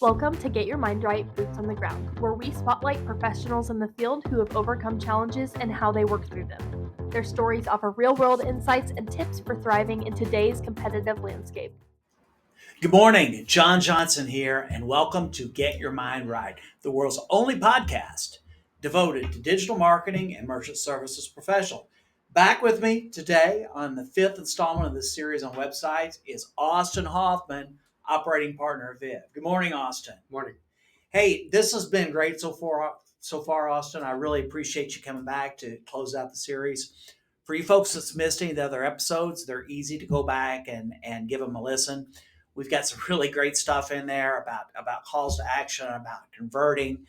Welcome to Get Your Mind Right, Boots on the Ground, where we spotlight professionals in the field who have overcome challenges and how they work through them. Their stories offer real-world insights and tips for thriving in today's competitive landscape. Good morning, John Johnson here, and welcome to Get Your Mind Right, the world's only podcast devoted to digital marketing and merchant services professional. Back with me today on the fifth installment of this series on websites is Austin Hoffman, operating partner of Viv. Good morning, Austin. Morning. Hey, this has been great so far, Austin. I really appreciate you coming back to close out the series. For you folks that's missed any of the other episodes, they're easy to go back and give them a listen. We've got some really great stuff in there about calls to action, about converting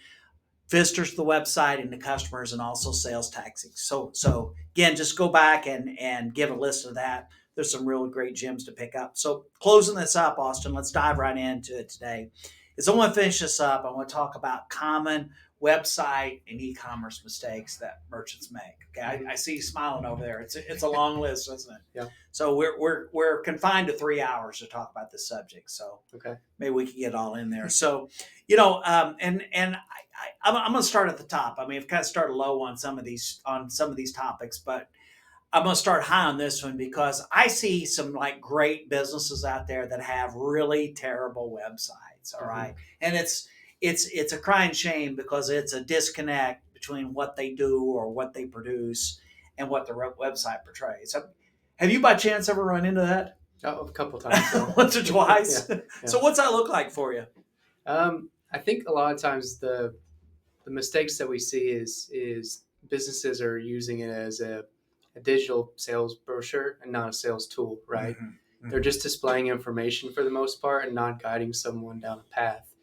visitors to the website into customers, and also sales tactics. So again, just go back and give a list of that. There's some really great gems to pick up. So closing this up, Austin, let's dive right into it today. As I want to finish this up, I want to talk about common website and e-commerce mistakes that merchants make. Okay, I see you smiling over there. It's a long list, isn't it? Yeah. So we're confined to 3 hours to talk about this subject. So Okay. maybe we can get all in there. So I'm going to start at the top. I mean, I've kind of started low on some of these topics, but I'm going to start high on this one because I see some like great businesses out there that have really terrible websites. All right, and it's a crying shame because it's a disconnect between what they do or what they produce and what the website portrays. Have you by chance ever run into that? Oh, a couple times. So. Once or twice. Yeah. So what's that look like for you? I think a lot of times the mistakes that we see is businesses are using it as a digital sales brochure and not a sales tool, right? Mm-hmm. They're just displaying information for the most part and not guiding someone down a path.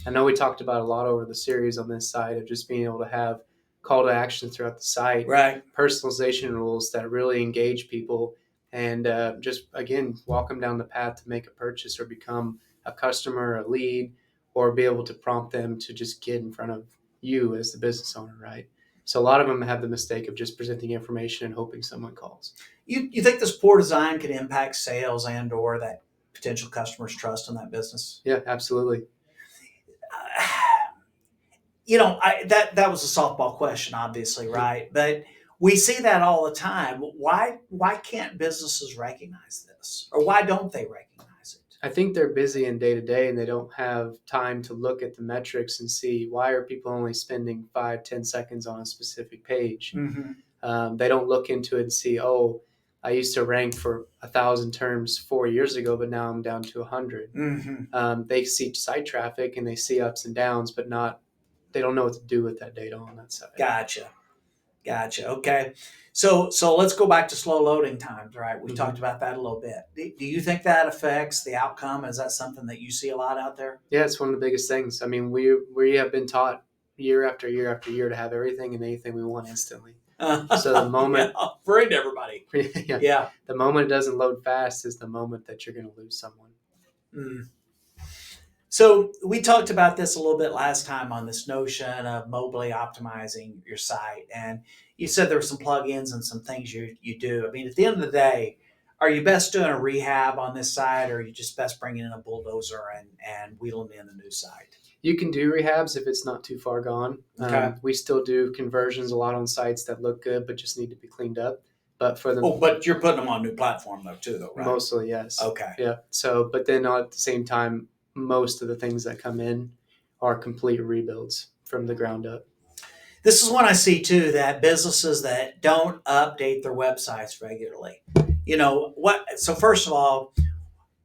I know we talked about a lot over the series on this side of just being able to have call to action throughout the site, right? Personalization rules that really engage people and just, again, walk them down the path to make a purchase or become a customer, a lead, or be able to prompt them to just get in front of you as the business owner, right? So a lot of them have the mistake of just presenting information and hoping someone calls. You think this poor design can impact sales and or that potential customers' trust in that business? Yeah, absolutely. That was a softball question, obviously, right? But we see that all the time. Why can't businesses recognize this, or why don't they recognize it? I think they're busy in day to day and they don't have time to look at the metrics and see why are people only spending 5-10 seconds on a specific page. Mm-hmm. They don't look into it and see, oh, I used to rank for 1,000 terms 4 years ago, but now I'm down to 100. Mm-hmm. They see site traffic and they see ups and downs, but they don't know what to do with that data on that side. Gotcha. Okay. So let's go back to slow loading times, right? We talked about that a little bit. Do you think that affects the outcome? Is that something that you see a lot out there? Yeah, it's one of the biggest things. I mean, we have been taught year after year after year to have everything and anything we want instantly. So the moment free to everybody. Yeah. The moment it doesn't load fast is the moment that you're going to lose someone. Mm. So we talked about this a little bit last time on this notion of mobilely optimizing your site. And you said there were some plugins and some things you do. I mean, at the end of the day, are you best doing a rehab on this site, or are you just best bringing in a bulldozer and wheeling in a new site? You can do rehabs if it's not too far gone. Okay. We still do conversions a lot on sites that look good but just need to be cleaned up. But but you're putting them on a new platform though too, though, right? Mostly, yes. Okay. Yeah. So, but then at the same time, most of the things that come in are complete rebuilds from the ground up. This is when I see too that businesses that don't update their websites regularly. So first of all,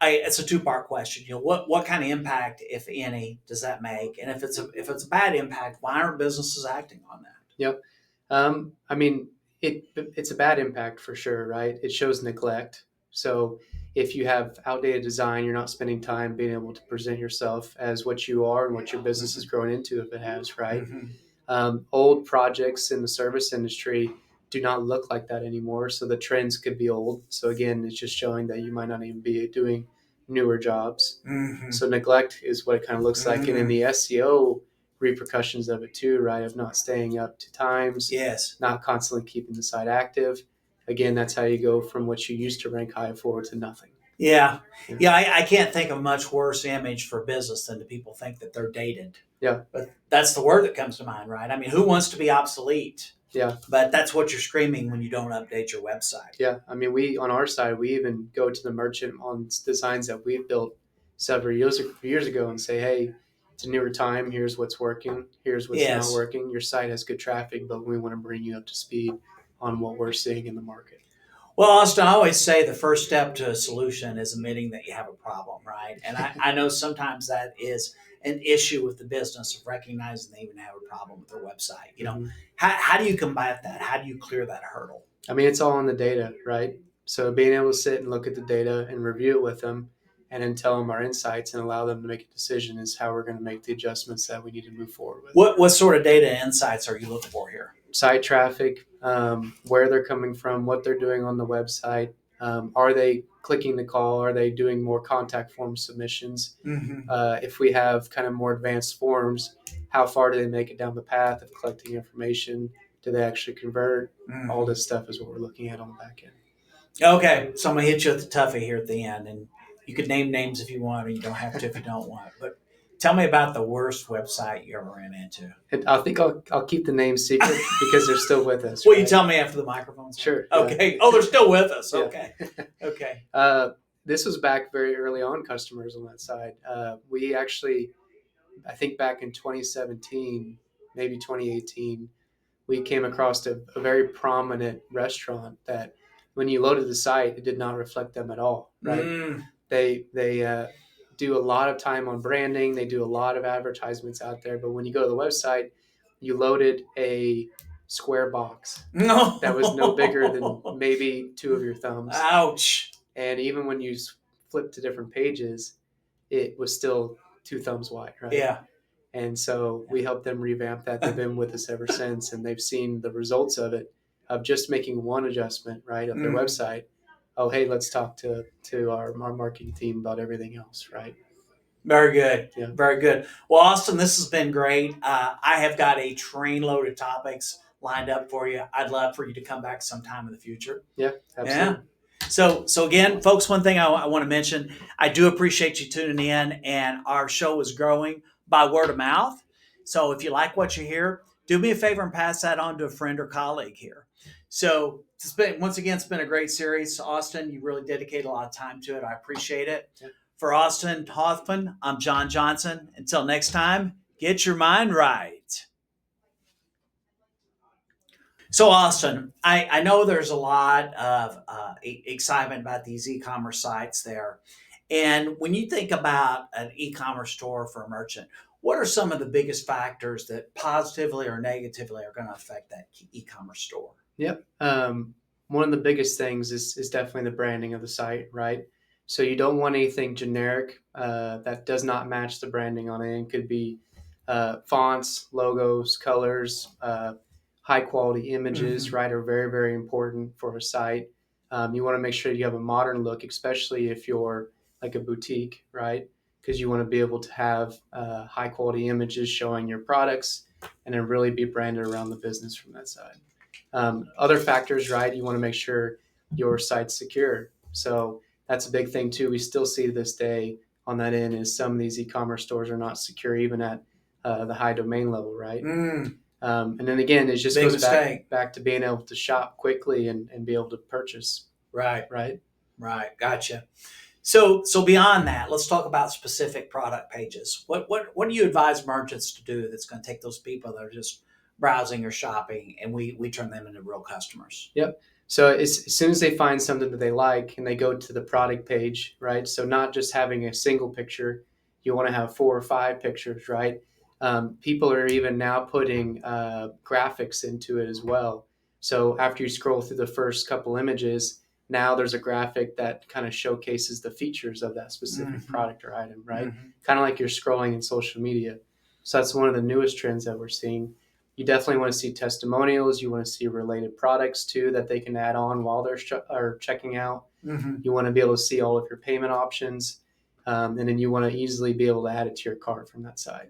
it's a two-part question. What kind of impact, if any, does that make? And if it's a bad impact, why aren't businesses acting on that? Yep. I mean, it's a bad impact for sure, right? It shows neglect. So if you have outdated design, you're not spending time being able to present yourself as what you are and what your business is growing into if it has, right? Mm-hmm. Old projects in the service industry do not look like that anymore. So the trends could be old. So again, it's just showing that you might not even be doing newer jobs. Mm-hmm. So neglect is what it kind of looks like. And in the SEO repercussions of it too, right? Of not staying up to times, yes, not constantly keeping the site active. Again, that's how you go from what you used to rank high for to nothing. Yeah. Yeah. Yeah, I can't think of a much worse image for business than to people think that they're dated. Yeah. But that's the word that comes to mind, right? I mean, who wants to be obsolete? Yeah. But that's what you're screaming when you don't update your website. Yeah. I mean, on our side, we even go to the merchant on designs that we've built several years ago and say, hey, it's a newer time. Here's what's working. Here's what's not Yes. working. Your site has good traffic, but we want to bring you up to speed on what we're seeing in the market. Well, Austin, I always say the first step to a solution is admitting that you have a problem, right? And I know sometimes that is an issue with the business of recognizing they even have a problem with their website. Mm-hmm. How do you combat that? How do you clear that hurdle? I mean, it's all in the data, right? So being able to sit and look at the data and review it with them and then tell them our insights and allow them to make a decision is how we're going to make the adjustments that we need to move forward with. What sort of data insights are you looking for here? Site traffic, where they're coming from, what they're doing on the website. Are they clicking the call? Are they doing more contact form submissions? Mm-hmm. If we have kind of more advanced forms, how far do they make it down the path of collecting information? Do they actually convert? Mm-hmm. All this stuff is what we're looking at on the back end. Okay, so I'm gonna hit you with the toughie here at the end, and you could name names if you want, or you don't have to if you don't want. But tell me about the worst website you ever ran into. And I think I'll keep the names secret because they're still with us. Will right? you tell me after the microphone's on? Sure. Okay. Yeah. Oh, they're still with us. Yeah. Okay. Okay. This was back very early on, customers on that side. We actually, I think back in 2017, maybe 2018, we came across a very prominent restaurant that when you loaded the site, it did not reflect them at all, right? Mm. They do a lot of time on branding. They do a lot of advertisements out there. But when you go to the website, you loaded a square box No. that was no bigger than maybe two of your thumbs. Ouch. And even when you flip to different pages, it was still two thumbs wide, right? Yeah. And so we helped them revamp that. They've been with us ever since, and they've seen the results of it, of just making one adjustment, right, of their website. Oh, hey, let's talk to our marketing team about everything else, right? Very good. Yeah. Very good. Well, Austin, this has been great. I have got a train load of topics lined up for you. I'd love for you to come back sometime in the future. Yeah, absolutely. Yeah. So again, folks, one thing I want to mention, I do appreciate you tuning in, and our show is growing by word of mouth. So if you like what you hear, do me a favor and pass that on to a friend or colleague here. So once again, it's been a great series. Austin, you really dedicate a lot of time to it. I appreciate it. Yeah. For Austin Hoffman, I'm John Johnson. Until next time, get your mind right. So, Austin, I know there's a lot of excitement about these e-commerce sites there. And when you think about an e-commerce store for a merchant, what are some of the biggest factors that positively or negatively are going to affect that e-commerce store? Yep. One of the biggest things is definitely the branding of the site, right? So you don't want anything generic that does not match the branding on it. It could be fonts, logos, colors, high quality images, right, are very, very important for a site. You want to make sure you have a modern look, especially if you're like a boutique, right? Because you want to be able to have high quality images showing your products and then really be branded around the business from that side. Other factors, right? You want to make sure your site's secure. So that's a big thing too. We still see to this day on that end is some of these e-commerce stores are not secure even at the high domain level, right? And then again, it just goes back to being able to shop quickly and be able to purchase. Right. Gotcha. So beyond that, let's talk about specific product pages. What do you advise merchants to do that's going to take those people that are just browsing or shopping and we turn them into real customers? Yep. So as soon as they find something that they like and they go to the product page, right? So not just having a single picture, you want to have 4 or 5 pictures, right? People are even now putting graphics into it as well. So after you scroll through the first couple images, now there's a graphic that kind of showcases the features of that specific product or item, right? Kind of like you're scrolling in social media. So that's one of the newest trends that we're seeing. You definitely want to see testimonials. You want to see related products too that they can add on while they're checking out. You want to be able to see all of your payment options. And then you want to easily be able to add it to your cart from that side.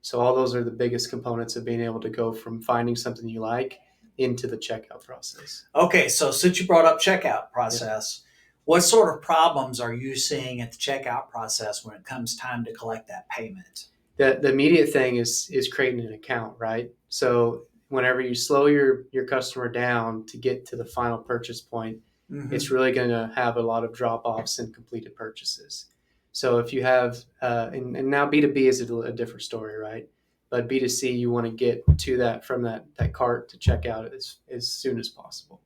So all those are the biggest components of being able to go from finding something you like into the checkout process. Okay, so since you brought up checkout process, What sort of problems are you seeing at the checkout process when it comes time to collect that payment? The immediate thing is creating an account, right? So whenever you slow your customer down to get to the final purchase point, Mm-hmm. it's really going to have a lot of drop offs and completed purchases. So if you have, and now B2B is a different story, right? But B2C, you want to get to that from that cart to checkout as soon as possible.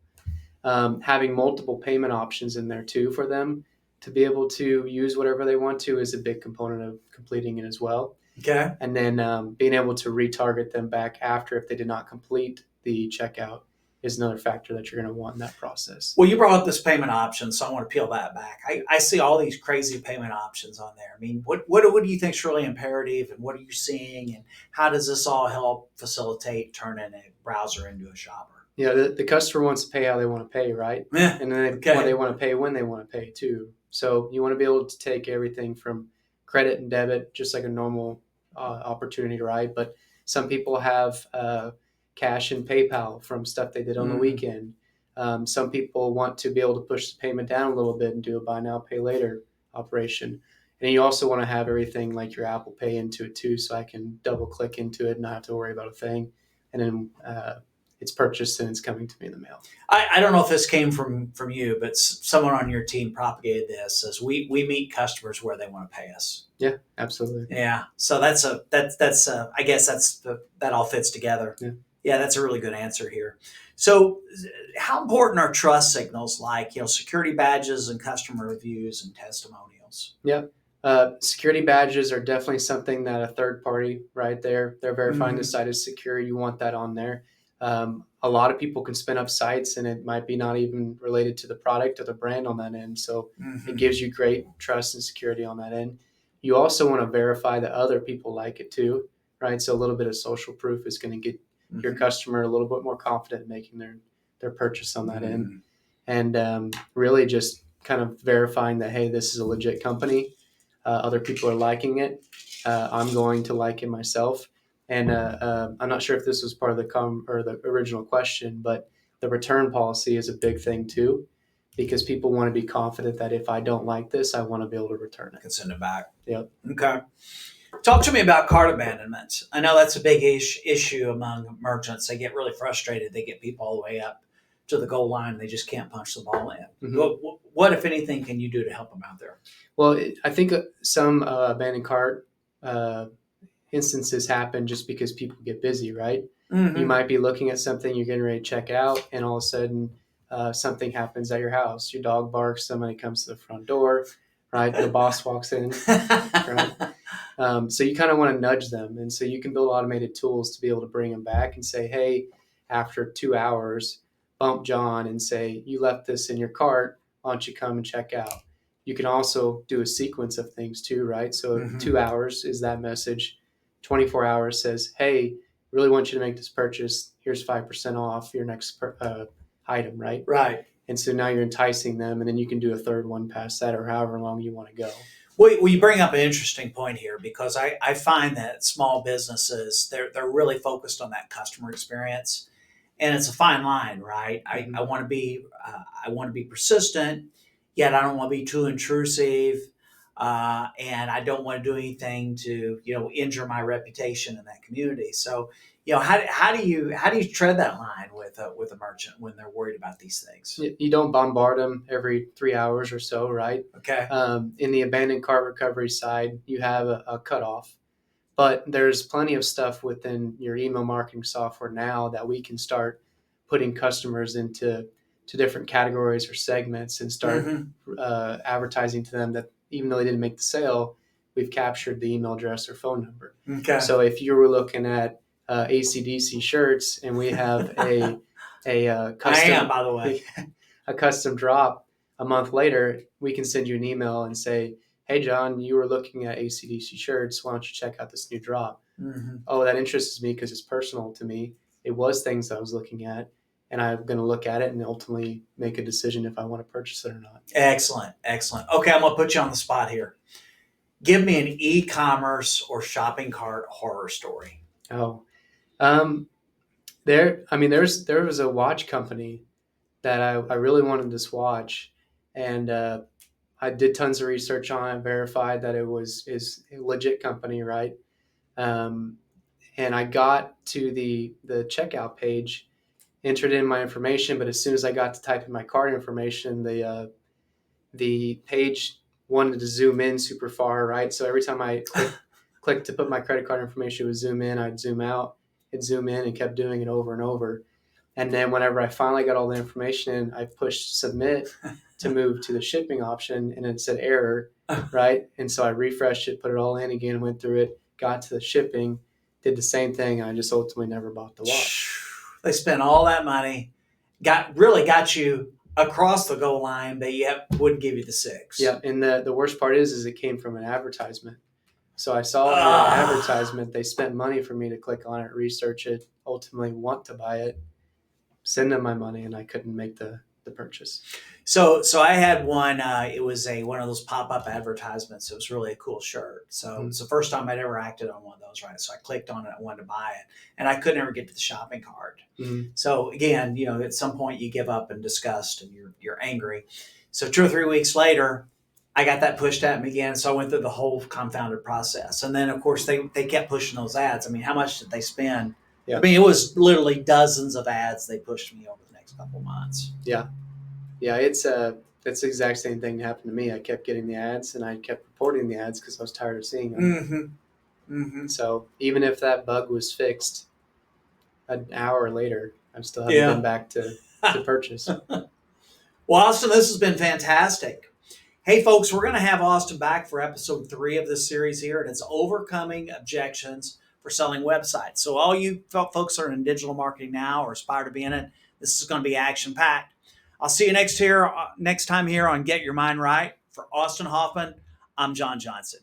Having multiple payment options in there too for them to be able to use whatever they want to is a big component of completing it as well. Okay. And then being able to retarget them back after if they did not complete the checkout is another factor that you're going to want in that process. Well, you brought up this payment option, so I want to peel that back. I see all these crazy payment options on there. I mean, what do you think is really imperative, and what are you seeing, and how does this all help facilitate turning a browser into a shopper? Yeah, the customer wants to pay how they want to pay, right? Yeah. And then Okay. they want to pay when they want to pay too. So you want to be able to take everything from credit and debit, just like a normal opportunity, right? But some people have cash and PayPal from stuff they did on the weekend. Some people want to be able to push the payment down a little bit and do a buy now, pay later operation. And you also want to have everything like your Apple Pay into it too, so I can double click into it and not have to worry about a thing. And then it's purchased and it's coming to me in the mail. I don't know if this came from you, but someone on your team propagated this as we meet customers where they want to pay us. Yeah, absolutely. Yeah, so I guess that all fits together. Yeah, that's a really good answer here. So, how important are trust signals like security badges and customer reviews and testimonials? Yeah. Security badges are definitely something that a third party, right? They're verifying the site is secure. You want that on there. A lot of people can spin up sites and it might be not even related to the product or the brand on that end. So it gives you great trust and security on that end. You also want to verify that other people like it too, right? So a little bit of social proof is going to get your customer a little bit more confident in making their purchase on that end. And really just kind of verifying that, hey, this is a legit company. Other people are liking it. I'm going to like it myself. And I'm not sure if this was part of the original question, but the return policy is a big thing too, because people want to be confident that if I don't like this, I want to be able to return it. Can send it back. Yep. Okay. Talk to me about cart abandonment. I know that's a big issue among merchants. They get really frustrated. They get people all the way up to the goal line. They just can't punch the ball in. What, if anything, can you do to help them out there? Well, I think some abandoned cart instances happen just because people get busy, right? You might be looking at something, you're getting ready to check out, and all of a sudden something happens at your house. Your dog barks, somebody comes to the front door, right? The boss walks in, right? So you kind of want to nudge them. And so you can build automated tools to be able to bring them back and say, hey, after 2 hours, bump John and say, you left this in your cart. Why don't you come and check out? You can also do a sequence of things too, right? So 2 hours is that message. 24 hours says, hey, really want you to make this purchase. Here's 5% off your next item, right? Right. And so now you're enticing them, and then you can do a third one past that or however long you want to go. Well, you bring up an interesting point here because I find that small businesses, they're really focused on that customer experience. And it's a fine line, right? I want to be persistent, yet I don't want to be too intrusive, and I don't want to do anything to injure my reputation in that community. So how do you tread that line with a merchant when they're worried about these things? You don't bombard them every 3 hours or so, right? Okay. In the abandoned cart recovery side, you have a cutoff. But there's plenty of stuff within your email marketing software now that we can start putting customers into different categories or segments and start advertising to them that even though they didn't make the sale, we've captured the email address or phone number. Okay. So if you were looking at AC/DC shirts and we have a custom, I am, by the way, a custom drop a month later, we can send you an email and say, hey, John, you were looking at AC/DC shirts. Why don't you check out this new drop? Oh, that interests me because it's personal to me. It was things that I was looking at, and I'm going to look at it and ultimately make a decision if I want to purchase it or not. Excellent. Okay, I'm going to put you on the spot here. Give me an e-commerce or shopping cart horror story. Oh, there was a watch company that I really wanted this watch, and I did tons of research on it, verified that it is a legit company, right? Um, and I got to the checkout page, entered in my information, but as soon as I got to type in my card information, the page wanted to zoom in super far, right? So every time I clicked to put my credit card information, it would zoom in, I'd zoom out, it'd zoom in, and kept doing it over and over. And then whenever I finally got all the information in, I pushed submit to move to the shipping option, and it said error, right? And so I refreshed it, put it all in again, went through it, got to the shipping, did the same thing, and I just ultimately never bought the watch. They spent all that money, got you across the goal line, but yet wouldn't give you the 6. Yeah, and the worst part is it came from an advertisement. So I saw the advertisement. They spent money for me to click on it, research it, ultimately want to buy it, send them my money, and I couldn't make the purchase. So I had one. It was one of those pop-up advertisements. It was really a cool shirt. So it's the first time I'd ever acted on one of those, right? So I clicked on it. I wanted to buy it, and I couldn't ever get to the shopping cart. Mm-hmm. So again, at some point you give up in disgust and you're angry. So 2 or 3 weeks later, I got that pushed at me again. So I went through the whole confounded process, and then of course they kept pushing those ads. I mean, how much did they spend? Yeah. I mean, it was literally dozens of ads they pushed me over the next couple of months. Yeah. Yeah, it's the exact same thing that happened to me. I kept getting the ads, and I kept reporting the ads because I was tired of seeing them. Mm-hmm. Mm-hmm. So even if that bug was fixed an hour later, I still haven't been back to purchase. Well, Austin, this has been fantastic. Hey, folks, we're going to have Austin back for episode 3 of this series here, and it's overcoming objections for selling websites. So all you folks that are in digital marketing now or aspire to be in it, this is going to be action-packed. I'll see you next time here on Get Your Mind Right. For Austin Hoffman, I'm John Johnson.